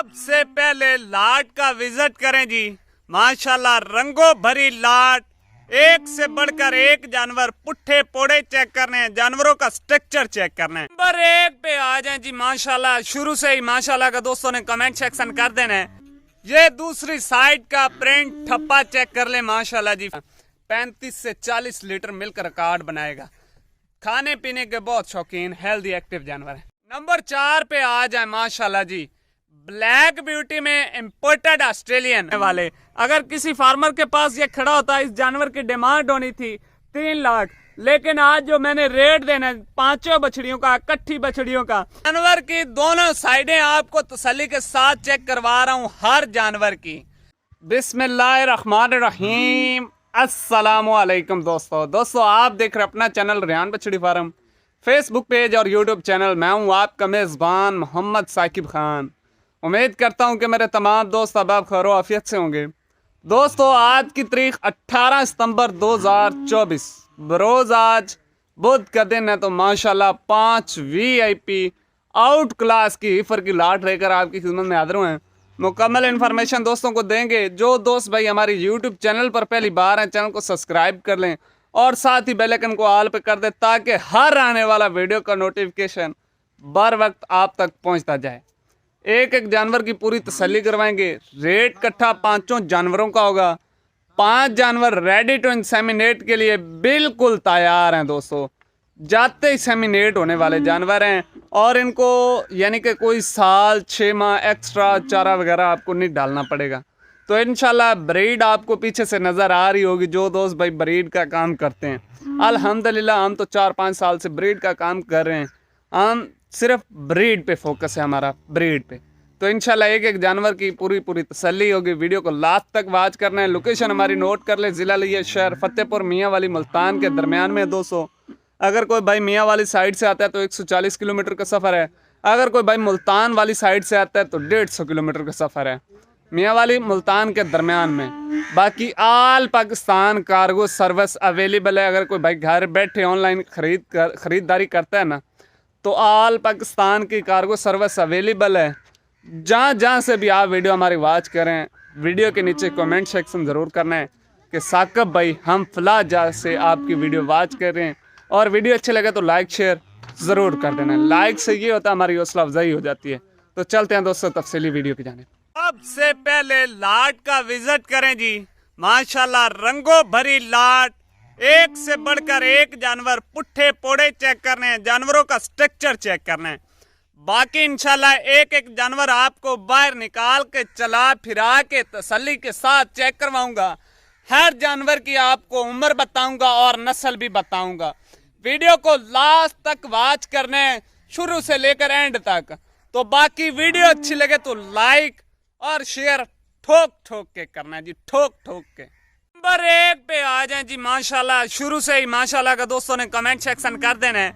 सबसे पहले लाट का विजिट करें जी। माशाल्लाह रंगों भरी लाट, एक से बढ़कर एक जानवर, पुट्ठे पोड़े चेक करने हैं, जानवरों का स्ट्रक्चर चेक करना है। नंबर 1 पे आ जाए जी। माशाल्लाह शुरू से ही माशाल्लाह का दोस्तों ने कमेंट सेक्शन कर देना है। ये दूसरी साइड का प्रिंट ठप्पा चेक कर ले। माशाल्लाह जी 35 से 40 लीटर मिल्क रिकॉर्ड बनाएगा। खाने पीने के बहुत शौकीन हेल्दी एक्टिव जानवर है। नंबर 4 पे आ जाए। माशाल्लाह जी ब्लैक ब्यूटी में इंपोर्टेड ऑस्ट्रेलियन वाले, अगर किसी फार्मर के पास ये खड़ा होता, इस जानवर की डिमांड होनी थी 3 लाख, लेकिन आज जो मैंने रेट देना है 5 बछड़ियों का, इकट्ठी बछड़ियों का, जानवर की दोनों साइडें आपको तसल्ली के साथ चेक करवा रहा हूं हर जानवर की। बिस्मिल्लाहिर्रहमानिर्रहीम, अस्सलामुअलैकुम दोस्तों आप देख रहे अपना चैनल रेहान बछड़ी फार्म, फेसबुक पेज और यूट्यूब चैनल। मैं हूं आपका मेज़बान मोहम्मद साकिब खान। उम्मीद करता हूं कि मेरे तमाम दोस्त अब खैर आफियत से होंगे। दोस्तों आज की तारीख 18 सितंबर 2024, बरोज़ आज बुध का दिन है। तो माशाल्लाह 5 VIP आउट क्लास की ईफर की लाट लेकर आपकी खिदमत में हाजिर हैं। मुकम्मल इन्फॉर्मेशन दोस्तों को देंगे। जो दोस्त भाई हमारे यूट्यूब चैनल पर पहली बार हैं, चैनल को सब्सक्राइब कर लें और साथ ही बेल आइकन को ऑल पे कर दें ताकि हर आने वाला वीडियो का नोटिफिकेशन बर वक्त आप तक पहुंचता जाए। एक एक जानवर की पूरी तसल्ली करवाएंगे। रेट इकट्ठा 5 जानवरों का होगा। 5 जानवर रेडी टू इंसेमिनेट के लिए बिल्कुल तैयार हैं दोस्तों। जाते ही सेमिनेट होने वाले जानवर हैं और इनको यानी कि कोई साल 6 माह एक्स्ट्रा चारा वगैरह आपको नहीं डालना पड़ेगा। तो इंशाल्लाह ब्रीड आपको पीछे से नज़र आ रही होगी। जो दोस्त भाई ब्रीड का काम करते हैं, अल्हम्दुलिल्लाह हम तो 4-5 साल से ब्रीड का काम कर रहे हैं। हम सिर्फ ब्रीड पे फोकस है हमारा, ब्रीड पे। तो इंशाल्लाह एक एक जानवर की पूरी तसल्ली होगी। वीडियो को लास्ट तक वॉच करना है। लोकेशन हमारी नोट कर ले, ज़िला लिया शहर फतेहपुर मियाँ वाली मुल्तान के दरमियान में है दोस्तों। अगर कोई भाई मियाँ वाली साइड से आता है तो 140 किलोमीटर का सफ़र है। अगर कोई भाई मुल्तान वाली साइड से आता है तो 150 किलोमीटर का सफ़र है। मियाँ वाली मुल्तान के दरमियान में। बाकी आल पाकिस्तान कार्गो सर्विस अवेलेबल है। अगर कोई भाई घर बैठे ऑनलाइन ख़रीदारी करता है ना, तो आल पाकिस्तान की कार्गो सर्विस अवेलेबल है। जहाँ से भी आप वीडियो हमारी वॉच करें, वीडियो के नीचे कमेंट सेक्शन ज़रूर करना है कि साकिब भाई हम फला जगह से आपकी वीडियो वॉच कर रहे हैं। और वीडियो अच्छे लगे तो लाइक शेयर ज़रूर कर देना। लाइक से ये होता है हमारी हौसला अफजाई हो जाती है। तो चलते हैं दोस्तों तफसीली वीडियो की जानिब। सबसे पहले लाट का विजिट करें जी। माशाल्लाह रंगों भरी लाट, एक से बढ़कर एक जानवर, पुट्ठे पोड़े चेक करने हैं, जानवरों का स्ट्रक्चर चेक करना है। बाकी इंशाल्लाह एक एक जानवर आपको बाहर निकाल के चला फिरा के तसल्ली के साथ चेक करवाऊंगा। हर जानवर की आपको उम्र बताऊंगा और नस्ल भी बताऊंगा। वीडियो को लास्ट तक वॉच करना है, शुरू से लेकर एंड तक। तो बाकी वीडियो अच्छी लगे तो लाइक और शेयर ठोक ठोक के करना है जी, ठोक ठोक के। नंबर 1 पे आ जाए जी। माशाल्लाह शुरू से ही माशाल्लाह का दोस्तों ने कमेंट सेक्शन कर देना है।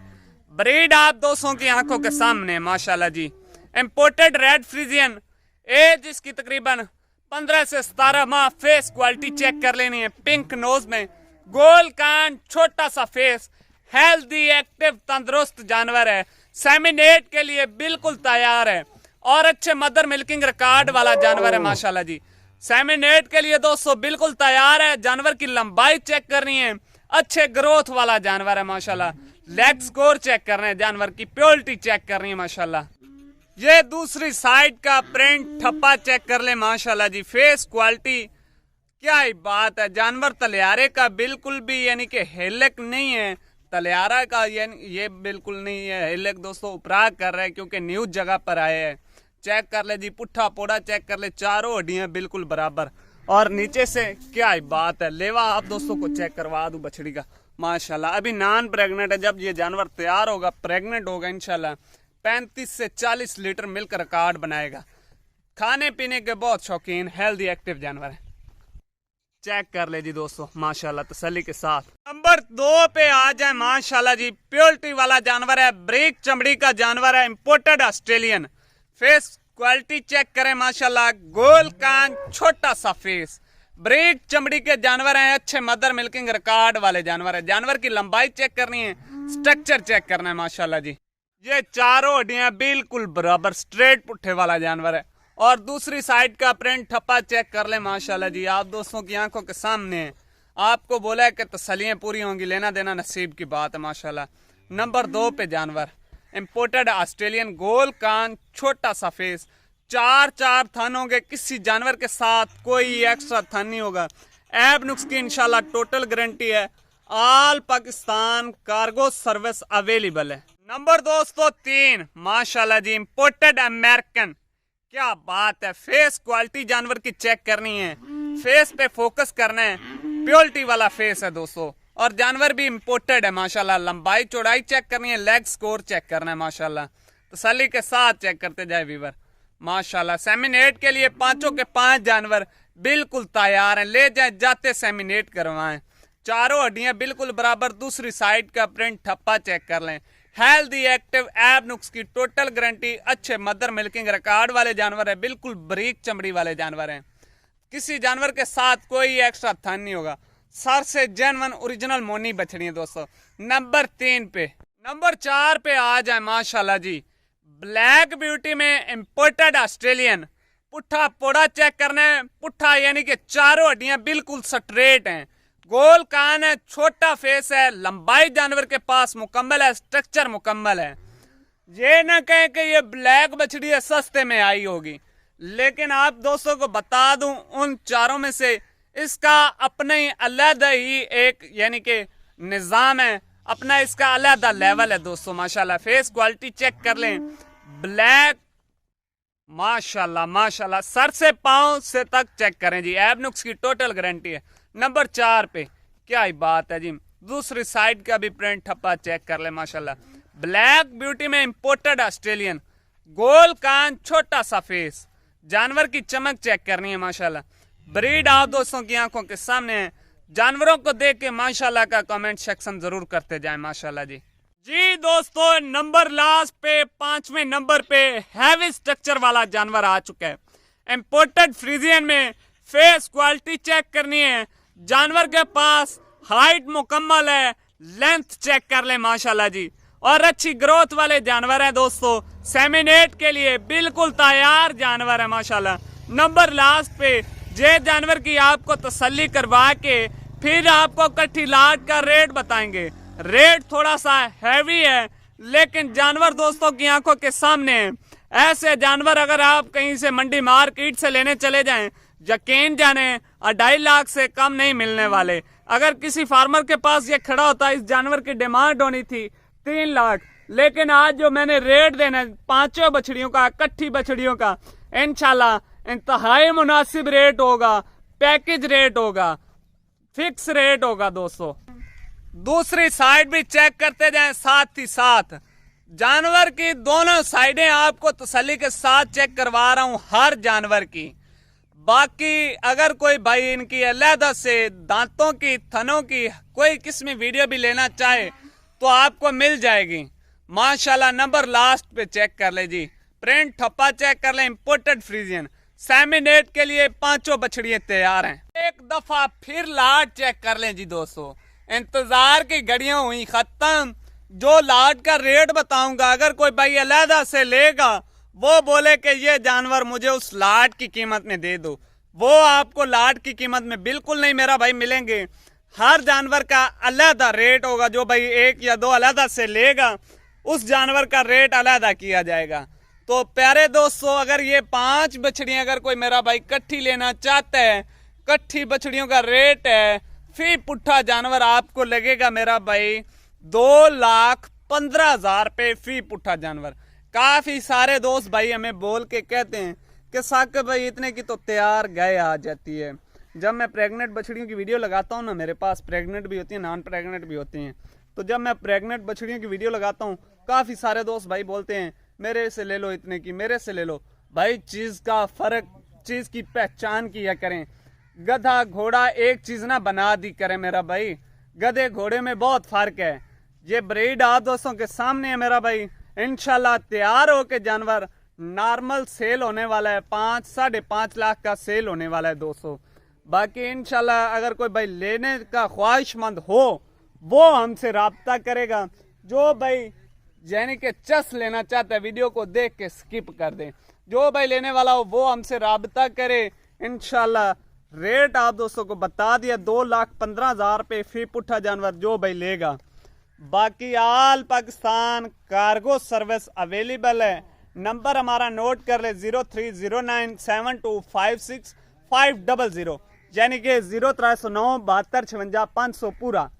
ब्रीड आप दोस्तों की आंखों के सामने माशाल्लाह जी। इंपोर्टेड रेड फ्रीजियन, एज इसकी तकरीबन 15 से 17 माह। फेस क्वालिटी चेक कर लेनी है। पिंक नोज में, गोल कान, छोटा सा फेस, हेल्दी एक्टिव तंदुरुस्त जानवर है। सेमिनेट के लिए बिल्कुल तैयार है और अच्छे मदर मिल्किंग रिकॉर्ड वाला जानवर है माशाल्लाह जी। सेमिनेट के लिए दोस्तों बिल्कुल तैयार है। जानवर की लंबाई चेक करनी है, अच्छे ग्रोथ वाला जानवर है माशाल्लाह। लेग स्कोर चेक करना है, जानवर की प्योरिटी चेक करनी है माशाल्लाह। ये दूसरी साइड का प्रिंट ठप्पा चेक कर ले माशाल्लाह जी। फेस क्वालिटी क्या ही बात है। जानवर तलियारे का बिल्कुल भी यानी कि हेलक नहीं है। तलियारा का ये बिल्कुल नहीं है। हेलक दोस्तों उपराग कर रहे हैं क्योंकि न्यूज जगह पर आए हैं। चेक कर ले जी, पुट्ठा पोड़ा चेक कर ले, चारों हड्डियां बिल्कुल बराबर। और नीचे से क्या ही बात है। लेवा आप दोस्तों को चेक करवा दूं बछड़ी का माशाल्लाह। अभी नॉन प्रेग्नेंट है। जब ये जानवर तैयार होगा, प्रेग्नेंट होगा इंशाल्लाह, 35 से 40 लीटर मिल्क रिकॉर्ड बनाएगा। खाने पीने के बहुत शौकीन हेल्दी एक्टिव जानवर है। चेक कर ले जी दोस्तों माशाल्लाह तसल्ली के साथ। नंबर 2 पे आ जाए। माशाल्लाह जी प्योरिटी वाला जानवर है। ब्रीक चमड़ी का जानवर है, imported Australian. Face quality check करें माशाल्लाह। गोल कान, छोटा सा फेस, ब्रीक चमड़ी के जानवर हैं। अच्छे मदर मिल्किंग रिकॉर्ड वाले जानवर है। जानवर की लंबाई चेक करनी है, स्ट्रक्चर चेक करना है माशाल्लाह जी। ये चारों हड्डियां बिल्कुल बराबर, स्ट्रेट पुट्ठे वाला जानवर है और दूसरी साइड का प्रिंट ठप्पा चेक कर ले माशाल्लाह जी, आप दोस्तों की आंखों के सामने है। आपको बोला है कि तसल्लियाँ पूरी होंगी, लेना देना नसीब की बात है माशाल्लाह। नंबर 2 पे जानवर इंपोर्टेड ऑस्ट्रेलियन गोल कान, छोटा सा फेस, 4 थन होंगे। किसी जानवर के साथ कोई एक्स्ट्रा थन नहीं होगा। ऐब नुक्स की इंशाल्लाह टोटल गारंटी है। All Pakistan cargo service available है। नंबर दोस्तों 3 माशाल्लाह जी इंपोर्टेड अमेरिकन, क्या बात है। फेस क्वालिटी जानवर की चेक करनी है, फेस पे फोकस करना है। प्योरिटी वाला फेस है दोस्तों, और जानवर भी इंपोर्टेड है माशाल्लाह। लंबाई चौड़ाई चेक करनी है, लेग स्कोर चेक करना है माशाल्लाह। तसल्ली के साथ चेक करते जाए वीवर माशाल्लाह। सेमिनेट के लिए 5 के 5 जानवर बिल्कुल तैयार हैं, ले जाए जाते सेमिनेट करवाएं। चारों हड्डियां बिल्कुल बराबर। दूसरी साइड का प्रिंट ठप्पा चेक कर लें। हेल्दी एक्टिव ऐब नुक्स की टोटल गारंटी। अच्छे मदर मिल्किंग रिकॉर्ड वाले जानवर है, बिल्कुल बारीक चमड़ी वाले जानवर हैं। किसी जानवर के साथ कोई एक्स्ट्रा थन नहीं होगा। सर से जेन्युइन ओरिजिनल मोनी बछड़ी है दोस्तों। नंबर 3 पे। नंबर 4 पे आ जाए माशाल्लाह जी, ब्लैक ब्यूटी में इंपोर्टेड ऑस्ट्रेलियन। पुट्ठा पोड़ा चेक करना है, पुट्ठा यानी कि चारों हड्डियां बिल्कुल स्ट्रेट हैं। गोल कान है, छोटा फेस है, लंबाई जानवर के पास मुकम्मल है, स्ट्रक्चर मुकम्मल है। ये ना कहें कि ये ब्लैक बछड़ी है सस्ते में आई होगी, लेकिन आप दोस्तों को बता दूं उन चारों में से इसका अपना ही अलग ही एक यानी कि निज़ाम है, अपना इसका अलग लेवल है दोस्तों माशाल्लाह। फेस क्वालिटी चेक कर लें, ब्लैक माशाल्लाह माशाल्लाह। सर से पांव से तक चेक करें जी, ऐब नुक्स की टोटल गारंटी है। नंबर 4 पे क्या ही बात है जी, दूसरी साइड का भी प्रिंट ठप्पा चेक कर ले माशाल्लाह। ब्लैक ब्यूटी में इंपोर्टेड ऑस्ट्रेलियन, गोल कान, छोटा सा फेस, जानवर की चमक चेक करनी है माशाल्लाह। ब्रीड आप दोस्तों की आंखों के सामने है। जानवरों को देख के माशाल्लाह का कमेंट सेक्शन जरूर करते जाएं माशाल्लाह जी। जी दोस्तों नंबर लास्ट पे 5वें नंबर पे हैवी स्ट्रक्चर वाला जानवर आ चुका है। इंपोर्टेड फ्रीजियन में फेस क्वालिटी चेक करनी है, जानवर के पास हाइट मुकम्मल है, लेंथ चेक कर ले माशाल्लाह जी, और अच्छी ग्रोथ वाले जानवर है दोस्तों। सेमिनेट के लिए बिल्कुल तैयार जानवर है माशाल्लाह। नंबर लास्ट पे जे जानवर की आपको तसल्ली करवा के फिर आपको कट्ठी लाट का रेट बताएंगे। रेट थोड़ा सा हैवी है, लेकिन जानवर दोस्तों की आंखों के सामने है। ऐसे जानवर अगर आप कहीं से मंडी मार्केट से लेने चले जाएं, यकीन जाने 2.5 लाख से कम नहीं मिलने वाले। अगर किसी फार्मर के पास ये खड़ा होता, इस जानवर की डिमांड होनी थी 3 लाख, लेकिन आज जो मैंने रेट देना 5 बछड़ियों का, कट्ठी बछड़ियों का, इंशाल्लाह इंतहाई मुनासिब रेट होगा, पैकेज रेट होगा, फिक्स रेट होगा दोस्तों। दूसरी साइड भी चेक करते जाएं, साथ ही साथ जानवर की दोनों साइडें आपको तसल्ली के साथ चेक करवा रहा हूं हर जानवर की। बाकी अगर कोई भाई इनकी अलहदा से दांतों की, थनों की कोई किस्म वीडियो भी लेना चाहे तो आपको मिल जाएगी माशाल्लाह। नंबर लास्ट पे चेक कर ले जी, प्रिंट ठप्पा चेक कर ले, इंपोर्टेड फ्रीजियन। सेमिनेट के लिए 5 बछड़ियां तैयार हैं। एक दफा फिर लाट चेक कर लें जी दोस्तों, इंतजार की घड़ियां हुई खत्म। जो लाट का रेट बताऊंगा, अगर कोई भाई अलहदा से लेगा वो बोले कि ये जानवर मुझे उस लाट की कीमत में दे दो, वो आपको लाट की कीमत में बिल्कुल नहीं मेरा भाई मिलेंगे। हर जानवर का अलहदा रेट होगा। जो भाई 1 या 2 अलहदा से लेगा उस जानवर का रेट अलहदा किया जाएगा। तो प्यारे दोस्तों, अगर ये 5 बछड़ियां अगर कोई मेरा भाई कट्ठी लेना चाहता है, कट्ठी बछड़ियों का रेट है फी पुट्ठा जानवर आपको लगेगा मेरा भाई 2,15,000 रुपये फी पुट्ठा जानवर। काफी सारे दोस्त भाई हमें बोल के कहते हैं कि साकिब भाई इतने की तो तैयार गाय आ जाती है। जब मैं प्रेग्नेंट बछड़ियों की वीडियो लगाता हूँ ना, मेरे पास प्रेग्नेंट भी होती है, नॉन प्रेग्नेंट भी होती हैं, तो जब मैं प्रेग्नेंट बछड़ियों की वीडियो लगाता हूँ काफी सारे दोस्त भाई बोलते हैं मेरे से ले लो, इतने की मेरे से ले लो। भाई चीज का फर्क, चीज की पहचान किया करें। गधा घोड़ा एक चीज ना बना दी करें मेरा भाई, गधे घोड़े में बहुत फर्क है। ये ब्रीड आप दोस्तों के सामने है मेरा भाई। इंशाल्लाह तैयार होके जानवर नॉर्मल सेल होने वाला है, 5-5.5 लाख का सेल होने वाला है दोस्तों। बाकी इंशाल्लाह अगर कोई भाई लेने का ख्वाहिशमंद हो वो हमसे राब्ता करेगा। जो भाई यानी कि चस लेना चाहता है वीडियो को देख के स्किप कर दे। जो भाई लेने वाला हो वो हमसे राबता करे। इंशाल्लाह रेट आप दोस्तों को बता दिया, 2,15,000 रुपये फी पुट्ठा जानवर जो भाई लेगा। बाकी आल पाकिस्तान कार्गो सर्विस अवेलेबल है। नंबर हमारा नोट कर ले 03097256 यानी कि 03097256 पूरा।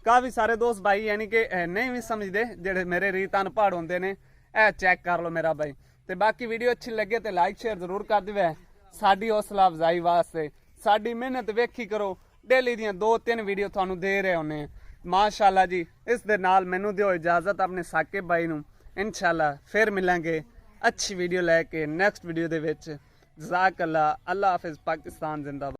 काफ़ी सारे दोस्त भाई यानी कि नहीं भी समझते जेडे मेरे रीत अनपढ़ होंगे ने, चेक कर लो मेरा भाई। तो बाकी वीडियो अच्छी लगे तो लाइक शेयर जरूर कर देवे, साडी हौसला अफजाई वास्ते। साडी मेहनत वेखी करो, डेली दी 2-3 वीडियो थानू दे रहे होने माशाल्लाह जी। इस दे नाल मैनू दिओ इजाजत अपने साकिब भाई नू। इंशाल्लाह फिर मिलेंगे अच्छी वीडियो लैके नेक्स्ट वीडियो दे विच। जज़ाकल्लाह, अल्लाह हाफिज़, पाकिस्तान जिंदाबाद।